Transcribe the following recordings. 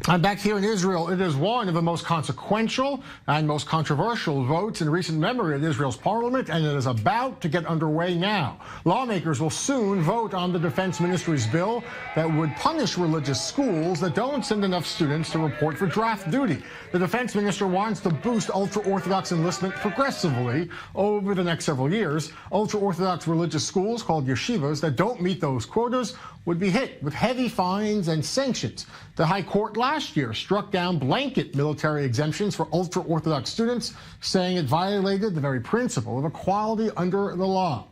I'm back here in Israel. It is one of the most consequential and most controversial votes in recent memory at Israel's parliament, and it is about to get underway now. Lawmakers will soon vote on the defense ministry's bill that would punish religious schools that don't send enough students to report for draft duty. The defense minister wants to boost ultra-Orthodox enlistment progressively over the next several years. Ultra-Orthodox religious schools, called yeshivas, that don't meet those quotas would be hit with heavy fines and sanctions. The High Court last year struck down blanket military exemptions for ultra-Orthodox students, saying it violated the very principle of equality under the law.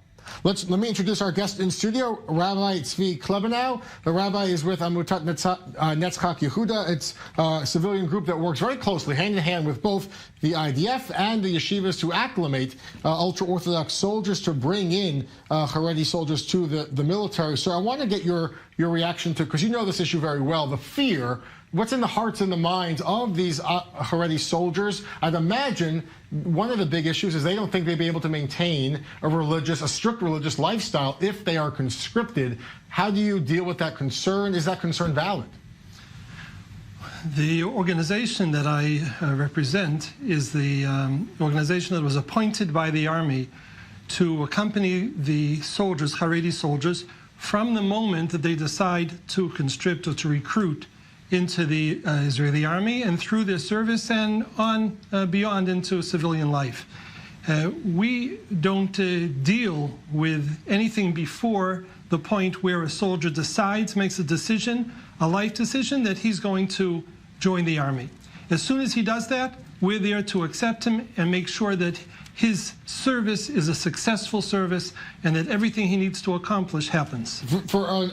Let me introduce our guest in studio, Rabbi Tzvi Klebanow. The rabbi is with Amutat Netzchak Yehuda. It's a civilian group that works very closely, hand in hand with both the IDF and the yeshivas to acclimate ultra-Orthodox soldiers, to bring in Haredi soldiers to the military. So I want to get your reaction to, because you know this issue very well, the fear. What's in the hearts and the minds of these Haredi soldiers? I'd imagine one of the big issues is they don't think they'd be able to maintain a strict religious lifestyle if they are conscripted. How do you deal with that concern? Is that concern valid? The organization that I represent is the organization that was appointed by the Army to accompany the soldiers, Haredi soldiers, from the moment that they decide to conscript or to recruit into the Israeli Army and through their service and on beyond into civilian life. We don't deal with anything before the point where a soldier decides, makes a decision, a life decision, that he's going to join the Army. As soon as he does that, we're there to accept him and make sure that his service is a successful service and that everything he needs to accomplish happens. For a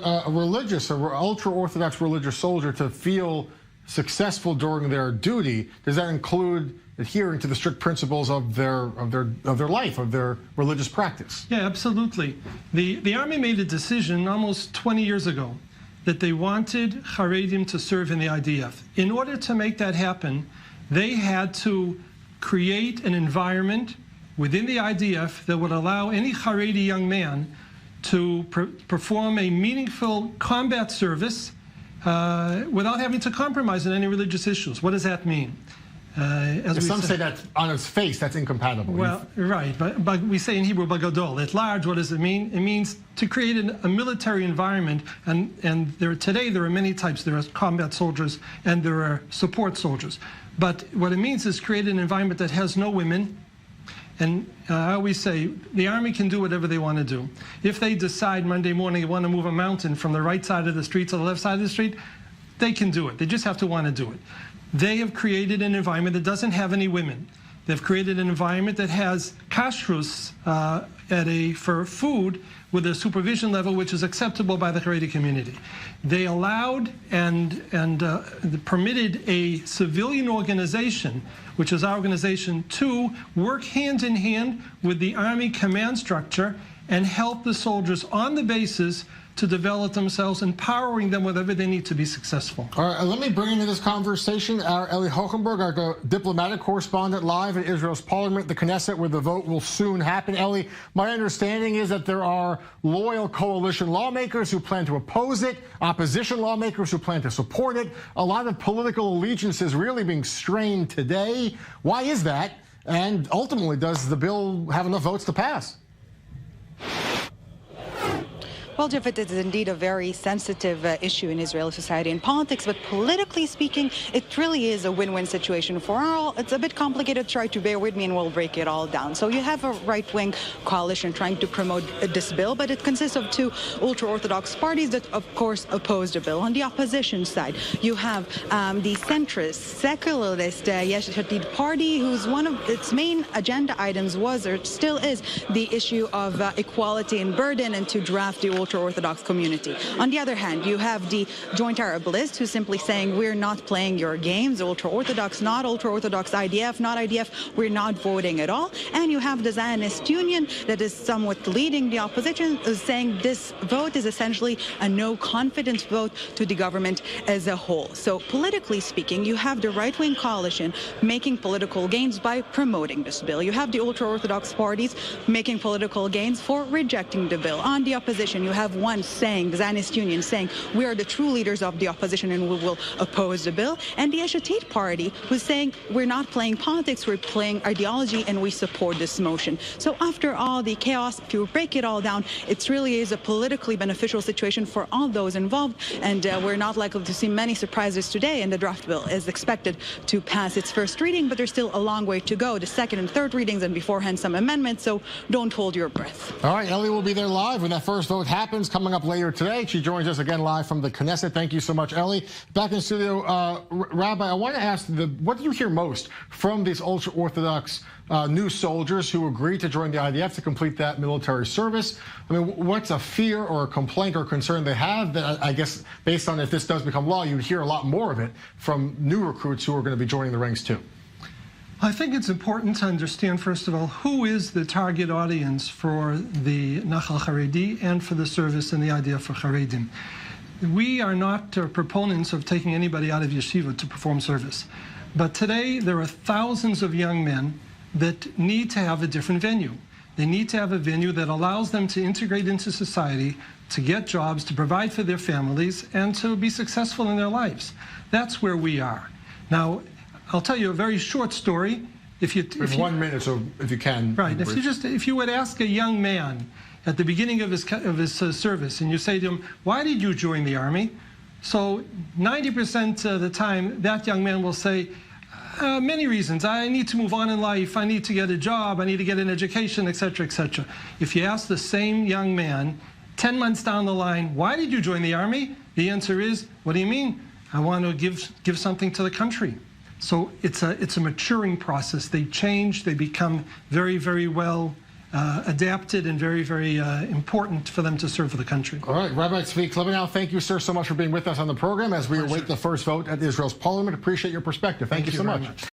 ultra-Orthodox religious soldier to feel successful during their duty, does that include adhering to the strict principles of their life, of their religious practice? Yeah, absolutely. The Army made a decision almost 20 years ago that they wanted Haredim to serve in the IDF. In order to make that happen, they had to create an environment within the IDF that would allow any Haredi young man to perform a meaningful combat service without having to compromise on any religious issues. What does that mean? Some say that on its face, that's incompatible. Well, right, but we say in Hebrew, bagadol. At large, what does it mean? It means to create a military environment, and today there are many types. There are combat soldiers and there are support soldiers. But what it means is create an environment that has no women. And I always say the Army can do whatever they want to do. If they decide Monday morning they want to move a mountain from the right side of the street to the left side of the street, they can do it. They just have to want to do it. They have created an environment that doesn't have any women. They've created an environment that has kashrus for food with a supervision level which is acceptable by the Haredi community. They allowed and permitted a civilian organization, which is our organization, to work hand in hand with the Army command structure and help the soldiers on the bases to develop themselves, empowering them with whatever they need to be successful. All right, let me bring into this conversation our Eli Hochenberg, our diplomatic correspondent live in Israel's parliament, the Knesset, where the vote will soon happen. Eli, my understanding is that there are loyal coalition lawmakers who plan to oppose it, opposition lawmakers who plan to support it. A lot of political allegiances really being strained today. Why is that? And ultimately, does the bill have enough votes to pass? Well, Jeff, it is indeed a very sensitive issue in Israeli society and politics, but politically speaking, it really is a win-win situation for all. It's a bit complicated. Try to bear with me and we'll break it all down. So you have a right-wing coalition trying to promote this bill, but it consists of two ultra-Orthodox parties that, of course, oppose the bill. On the opposition side, you have the centrist, secularist Yesh Atid party, whose one of its main agenda items was, or still is, the issue of equality and burden and to draft the ultra-Orthodox community. On the other hand, you have the Joint Arab List, who's simply saying we're not playing your games, ultra-Orthodox, not ultra-Orthodox, IDF, not IDF, we're not voting at all. And you have the Zionist Union that is somewhat leading the opposition, saying this vote is essentially a no-confidence vote to the government as a whole. So politically speaking, you have the right-wing coalition making political gains by promoting this bill. You have the ultra-Orthodox parties making political gains for rejecting the bill. On the opposition, you have one saying, the Zionist Union saying, we are the true leaders of the opposition and we will oppose the bill, and the Eshatit party who's saying we're not playing politics, we're playing ideology and we support this motion. So after all the chaos, if you break it all down, it really is a politically beneficial situation for all those involved, and we're not likely to see many surprises today, and the draft bill is expected to pass its first reading, but there's still a long way to go, the second and third readings, and beforehand some amendments, so don't hold your breath. All right, Ellie will be there live when that first vote happens, coming up later today. She joins us again live from the Knesset. Thank you so much, Ellie. Back in studio, Rabbi, I want to ask, what do you hear most from these ultra-Orthodox new soldiers who agreed to join the IDF to complete that military service? I mean, what's a fear or a complaint or concern they have that I guess based on if this does become law, you'd hear a lot more of it from new recruits who are going to be joining the ranks too? I think it's important to understand, first of all, who is the target audience for the Nahal Haredi and for the service in the IDF for Haredim. We are not proponents of taking anybody out of yeshiva to perform service. But today there are thousands of young men that need to have a different venue. They need to have a venue that allows them to integrate into society, to get jobs, to provide for their families, and to be successful in their lives. That's where we are. Now, I'll tell you a very short story. If 1 minute, so if you can. Right. If you would ask a young man at the beginning of his service, and you say to him, "Why did you join the army?" So 90% of the time, that young man will say, many reasons. I need to move on in life. I need to get a job. I need to get an education, etc., etc. If you ask the same young man 10 months down the line, "Why did you join the army?" the answer is, "What do you mean? I want to give something to the country." So it's a maturing process. They change. They become very, very well adapted and very, very important for them to serve for the country. All right, Rabbi Tzvi Klebanow, thank you, sir, so much for being with us on the program as we await the first vote at Israel's parliament. Appreciate your perspective. Thank you so much.